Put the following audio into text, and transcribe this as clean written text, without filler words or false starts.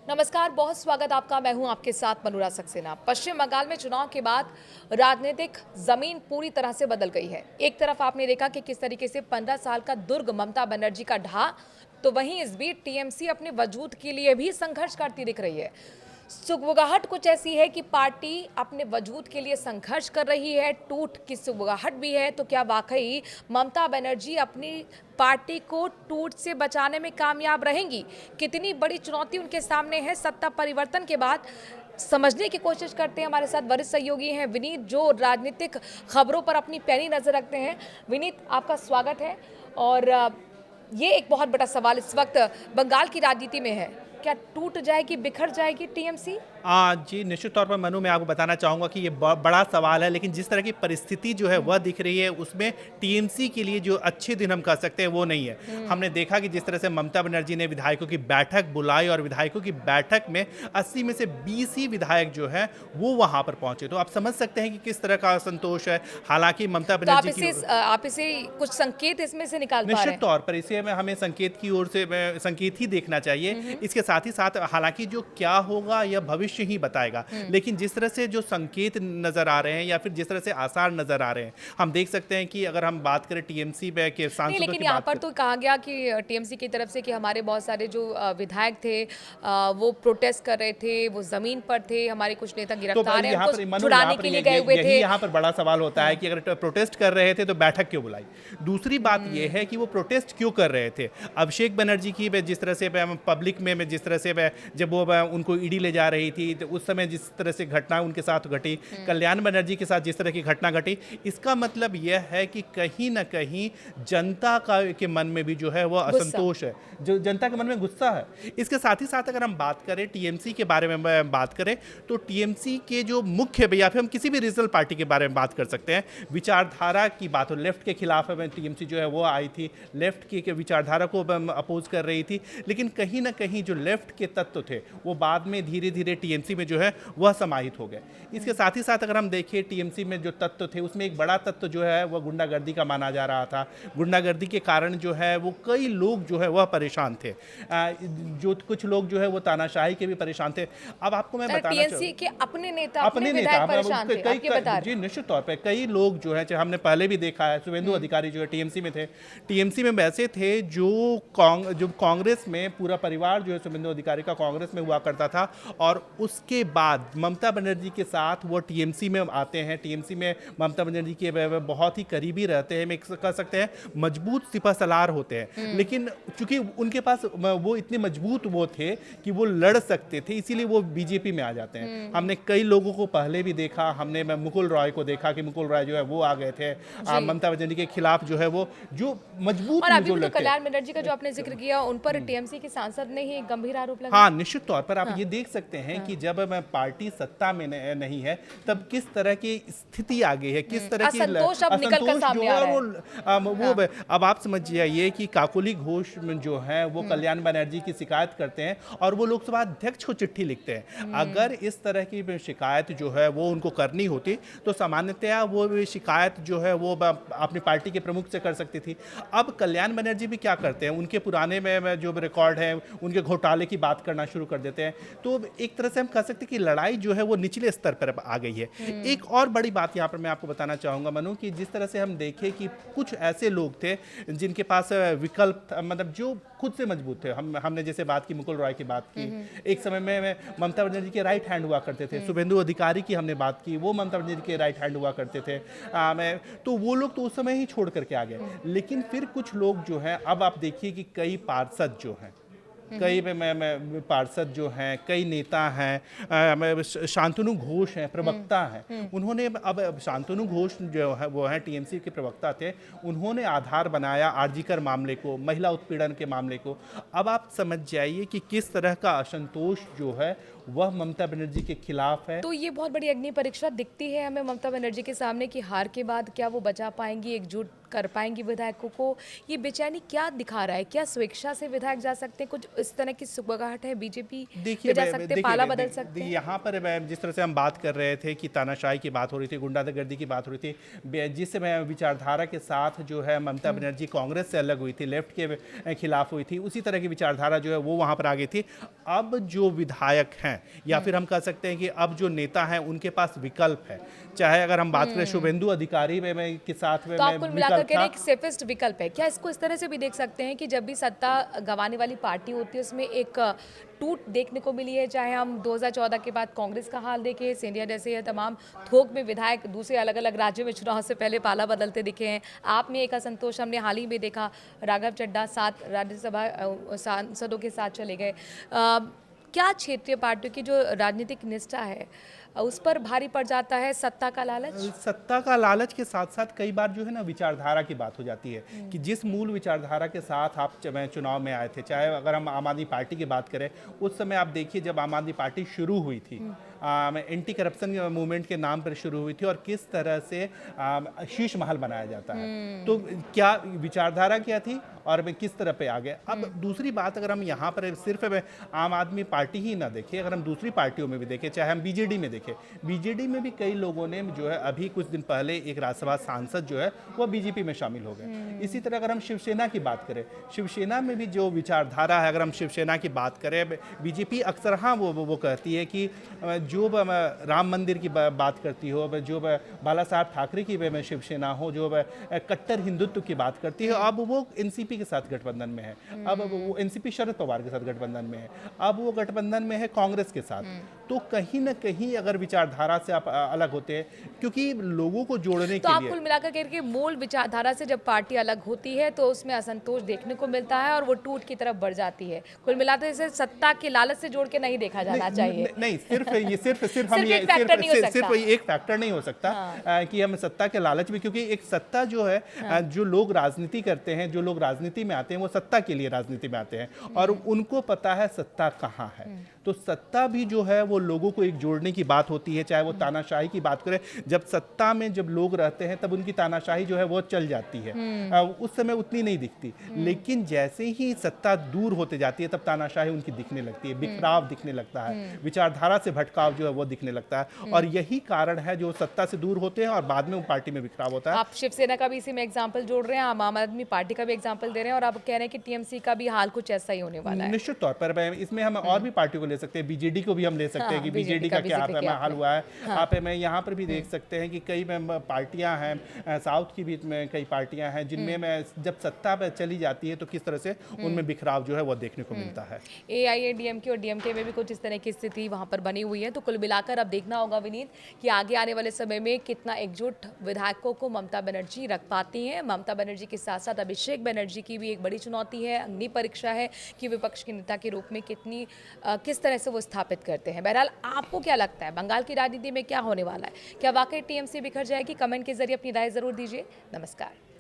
नमस्कार, बहुत स्वागत आपका। मैं हूं आपके साथ मनूरा सक्सेना। पश्चिम बंगाल में चुनाव के बाद राजनीतिक जमीन पूरी तरह से बदल गई है। एक तरफ आपने देखा कि किस तरीके से 15 साल का दुर्ग ममता बनर्जी का ढहा, तो वहीं इस बीच टीएमसी अपने वजूद के लिए भी संघर्ष करती दिख रही है। सुगबुगाहट कुछ ऐसी है कि पार्टी अपने वजूद के लिए संघर्ष कर रही है, टूट की सुगबुगाहट भी है। तो क्या वाकई ममता बनर्जी अपनी पार्टी को टूट से बचाने में कामयाब रहेंगी? कितनी बड़ी चुनौती उनके सामने है सत्ता परिवर्तन के बाद, समझने की कोशिश करते हैं। हमारे साथ वरिष्ठ सहयोगी हैं विनीत, जो राजनीतिक खबरों पर अपनी पैनी नजर रखते हैं। विनीत, आपका स्वागत है। और ये एक बहुत बड़ा सवाल इस वक्त बंगाल की राजनीति में है, क्या टूट जाएगी, बिखर जाएगी टीएमसी? जी, निश्चित तौर पर मनु, मैं आपको बताना चाहूँगा कि ये बड़ा सवाल है, लेकिन जिस तरह की परिस्थिति जो है वह दिख रही है, उसमें टीएमसी के लिए जो अच्छे दिन हम कह सकते हैं वो नहीं है। हमने देखा कि जिस तरह से ममता बनर्जी ने विधायकों की बैठक बुलाई और विधायकों की बैठक में 80 में से 20 ही विधायक जो है वो वहाँ पर पहुंचे, तो आप समझ सकते हैं कि किस तरह का असंतोष है। हालांकि ममता तो बनर्जी की आप इसे कुछ संकेत इसमें से निकाल पा रहे निश्चित हैं? तौर पर इसे में हमें संकेत की ओर से संकेत ही देखना चाहिए। इसके साथ ही साथ हालांकि जो क्या होगा यह भविष्य ही बताएगा, लेकिन जिस तरह से जो संकेत नजर आ रहे हैं या फिर जिस तरह से आसार नजर आ रहे हैं, हम देख सकते हैं कि अगर हम बात करें टीएमसी के नहीं, सांसदों लेकिन की यहाँ बात पर करें, तो कहा गया कि टीएमसी की तरफ से कि हमारे बहुत सारे जो विधायक थे वो प्रोटेस्ट कर रहे थे, वो जमीन पर थे, हमारे कुछ नेता तो गिरफ्तार हैं, यहाँ पर उनको मनु, छुड़ाने यहाँ पर के लिए गए हुए यही थे। यहाँ पर बड़ा सवाल होता है कि अगर प्रोटेस्ट कर रहे थे तो बैठक क्यों बुलाई। दूसरी बात यह है कि वो प्रोटेस्ट क्यों कर रहे थे। अभिषेक बनर्जी की जिस तरह से पब्लिक में जिस तरह से जब वो उनको ईडी ले जा रही थी, तो उस समय जिस तरह से घटना उनके साथ घटी, कल्याण बनर्जी के साथ जिस तरह की घटना घटी, इसका मतलब यह है कि कहीं ना कहीं जनता के मन में भी जो है वो असंतोष है, जो जनता के मन में गुस्सा है। इसके साथ ही साथ अगर हम बात करें टीएमसी के बारे में बात करें, तो टीएमसी के जो मुख्य, या फिर हम किसी भी रीजनल पार्टी के बारे में बात कर सकते हैं, विचारधारा की बात हो, लेफ्ट के खिलाफ टीएमसी जो है वो आई थी, लेफ्ट की विचारधारा को अपोज कर रही थी, लेकिन कहीं ना कहीं जो लेफ्ट के तत्व थे वो बाद में धीरे धीरे टीएमसी में जो है वह समाहित हो गए। इसके साथ ही साथ अगर हम देखें टीएमसी में जो तत्व थे, उसमें एक बड़ा तत्व जो है वह गुंडागर्दी का माना जा रहा था। गुंडागर्दी के कारण जो है वो कई लोग जो है वह परेशान थे, जो कुछ लोग जो है वो तानाशाही के भी परेशान थे। अब आपको मैं बताना टीएमसी के अपने नेता, अपने नेता विधायक परेशान थे, आप ये बता रहे हैं? जी निश्चित तौर पे कई लोग जो है, चाहे हमने पहले भी देखा है, शुभेंदु अधिकारी जो है टीएमसी में थे। टीएमसी में वैसे थे जो कांग्रेस में पूरा परिवार जो है शुभेंदु अधिकारी का कांग्रेस में हुआ करता था, और उसके बाद ममता बनर्जी के साथ वो टीएमसी में आते हैं। टीएमसी में ममता बनर्जी के बहुत ही करीबी रहते हैं, कह सकते हैं मजबूत सिपहसालार होते हैं। लेकिन चूंकि उनके पास वो इतने मजबूत वो थे कि वो लड़ सकते थे, इसीलिए वो बीजेपी में आ जाते हैं। हमने कई लोगों को पहले भी देखा, हमने मुकुल रॉय को देखा कि मुकुल रॉय जो है वो आ गए थे ममता बनर्जी के खिलाफ, जो है वो जो मजबूत और अभी जो भी तो लगते। कल्याण बनर्जी का जो आपने जिक्र किया, उन पर टीएमसी के सांसद ने ही एक गंभीर आरोप लगाया। हाँ, निश्चित तौर पर आप ये देख सकते हैं कि जब पार्टी सत्ता में नहीं है तब किस तरह की स्थिति आ गई है, किस तरह की असंतोष अब निकल कर सामने आ रहा है। वो अब आप समझ जाइए कि काकोली घोष जो है वो कल्याण बनर्जी की शिकायत करते हैं और वो लोकसभा अध्यक्ष को चिट्ठी लिखते हैं। अगर इस तरह की शिकायत जो है वो उनको करनी होती तो सामान्यतया वो शिकायत जो है वो अपनी पार्टी के प्रमुख से कर सकती थी। अब कल्याण बनर्जी भी क्या करते हैं, उनके पुराने में जो रिकॉर्ड है उनके घोटाले की बात करना शुरू कर देते हैं। तो एक तरह से हम कह सकते हैं कि लड़ाई जो है वो निचले स्तर पर आ गई है। एक और बड़ी बात यहाँ पर मैं आपको बताना चाहूँगा मनु, कि जिस तरह से हम देखें कि कुछ ऐसे लोग थे जिनके पास विकल्प, मतलब जो खुद से मजबूत थे। हमने जैसे बात की, मुकुल रॉय की बात की, एक समय में ममता बनर्जी के राइट हैंड हुआ करते थे। शुभेंदु अधिकारी की हमने बात की, वो ममता बनर्जी के राइट हैंड हुआ करते थे। तो वो लोग तो उस समय ही छोड़ करके आ गए। लेकिन फिर कुछ लोग जो हैं, अब आप देखिए कि कई पार्षद जो हैं, कई पार्षद जो हैं, कई नेता हैं, शांतनु घोष हैं, प्रवक्ता हैं, उन्होंने अब शांतनु घोष जो है वो हैं टीएमसी के प्रवक्ता थे, उन्होंने आधार बनाया आरजीकर मामले को, महिला उत्पीड़न के मामले को। अब आप समझ जाइए कि किस तरह का असंतोष जो है वह ममता बनर्जी के खिलाफ है। तो ये बहुत बड़ी अग्नि परीक्षा दिखती है हमें ममता बनर्जी के सामने कि हार के बाद क्या वो बचा पाएंगी, एकजुट कर पाएंगी विधायकों को? ये बेचैनी क्या दिखा रहा है? क्या स्वेच्छा से विधायक जा सकते हैं? कुछ इस तरह की सुगबुगाहट है बीजेपी में जा सकते हैं, पाला बदल सकते हैं? यहाँ पर जिस तरह से हम बात कर रहे थे कि तानाशाही की बात हो रही थी, गुंडागर्दी की बात हो रही थी, जिस विचारधारा के साथ जो है ममता बनर्जी कांग्रेस से अलग हुई थी, लेफ्ट के खिलाफ हुई थी, उसी तरह की विचारधारा जो है वो वहाँ पर आ गई थी। अब जो विधायक हैं या फिर हम कह सकते हैं कि अब जो नेता हैं उनके पास विकल्प है। चाहे अगर हम बात करें शुभेंदु अधिकारी के साथ में तो आप कुल मिलाकर विकल्प कह रहे था। हैं एक सेफेस्ट विकल्प है क्या? इसको इस तरह से भी देख सकते हैं कि जब भी सत्ता गंवाने वाली पार्टी होती है उसमें एक टूट देखने को मिली है, चाहे हम 2014 के बाद कांग्रेस का हाल देखें, सिंधिया जैसे ये तमाम थोक में विधायक दूसरे अलग अलग राज्यों में चुनाव से पहले पाला बदलते दिखे हैं। आप में एक असंतोष हमने हाल ही में देखा, राघव चड्ढा 7 राज्यसभा सांसदों के साथ चले गए। क्या क्षेत्रीय पार्टियों की जो राजनीतिक निष्ठा है उस पर भारी पड़ जाता है सत्ता का लालच? सत्ता का लालच के साथ साथ कई बार जो है ना विचारधारा की बात हो जाती है कि जिस मूल विचारधारा के साथ आप चुनाव में आए थे, चाहे अगर हम आम आदमी पार्टी की बात करें, उस समय आप देखिए जब आम आदमी पार्टी शुरू हुई थी, एंटी करप्शन मूवमेंट के नाम पर शुरू हुई थी और किस तरह से शीश महल बनाया जाता है, तो क्या विचारधारा क्या थी और वे किस तरह पे आ गए। अब दूसरी बात अगर हम यहाँ पर सिर्फ आम आदमी पार्टी ही ना देखें, अगर हम दूसरी पार्टियों में भी देखें, चाहे हम बीजेडी में देखें, बीजेडी में भी कई लोगों ने जो है अभी कुछ दिन पहले एक राज्यसभा सांसद जो है वो बीजेपी में शामिल हो गए। इसी तरह अगर हम शिवसेना की बात करें, शिवसेना में भी जो विचारधारा है, अगर हम शिवसेना की बात करें, बीजेपी अक्सर हाँ वो कहती है कि जो राम मंदिर की बात करती हो, जो बाला साहब ठाकरे की शिवसेना हो, जो कट्टर हिंदुत्व की बात करती है, अब वो एनसीपी के साथ गठबंधन में है। अब वो एनसीपी शरद पवार के साथ गठबंधन में है, अब वो गठबंधन में है कांग्रेस के साथ। तो कहीं ना कहीं अगर विचारधारा से आप अलग होते हैं, क्योंकि लोगों को जोड़ने तो के आप लिए कुल मिलाकर कह रहे हैं कि मूल विचारधारा से जब पार्टी अलग होती है तो उसमें असंतोष देखने को मिलता है और वो टूट की तरफ बढ़ जाती है। कुल मिलाकर इसे सत्ता के लालच से जोड़ के नहीं देखा जाना चाहिए। नहीं, सिर्फ हम सिर्फ ये एक फैक्टर नहीं हो सकता। सिर्फ एक फैक्टर नहीं हो सकता कि हम सत्ता के लालच भी, क्योंकि एक सत्ता जो है जो लोग राजनीति करते हैं, जो लोग राजनीति में आते हैं, वो सत्ता के लिए राजनीति में आते हैं और उनको पता है सत्ता कहाँ है। तो सत्ता भी जो है वो लोगों को एक जोड़ने की बात होती है, चाहे वो तानाशाही की बात करें। जब सत्ता में जब लोग रहते हैं तब उनकी तानाशाही जो है वो चल जाती है, उस समय उतनी नहीं दिखती, लेकिन जैसे ही सत्ता दूर होते जाती है तब तानाशाही उनकी दिखने लगती है, बिखराव दिखने लगता है, विचारधारा से भटकाव जो है वो दिखने लगता है और यही कारण है जो सत्ता से दूर होते हैं और बाद में वो पार्टी में बिखराव होता है। आप शिवसेना का भी इसी में एग्जाम्पल जोड़ रहे हैं, आम आदमी पार्टी का भी एग्जाम्पल दे रहे हैं और आप कह रहे हैं कि टीएमसी का भी हाल कुछ ऐसा ही होने वाला है। निश्चित तौर पर इसमें हम और भी पार्टियों को ले सकते हैं, बीजेडी को भी हम ले सकते हैं कि बीजेडी का क्या हाल हुआ है। आप में यहाँ पर भी देख सकते हैं कि कई पार्टियां हैं, साउथ की भी में कई पार्टियां हैं जिनमें जब सत्ता पर चली जाती है तो किस तरह से उनमें बिखराव जो है वो देखने को मिलता है। एआईएडीएमके और डीएमके में भी कुछ इस तरह की स्थिति वहां पर बनी हुई है। तो कुल मिलाकर अब देखना होगा विनीत कि आगे आने वाले समय में कितना एकजुट विधायकों को ममता बनर्जी रख पाती हैं। ममता बनर्जी के साथ साथ अभिषेक बनर्जी की भी एक बड़ी चुनौती है, अग्नि परीक्षा है कि विपक्ष के नेता के रूप में किस तरह से वो स्थापित करते हैं। बहरहाल आपको क्या लगता है बंगाल की राजनीति में क्या होने वाला है? क्या वाकई टीएमसी बिखर जाएगी? कमेंट के जरिए अपनी राय जरूर दीजिए। नमस्कार।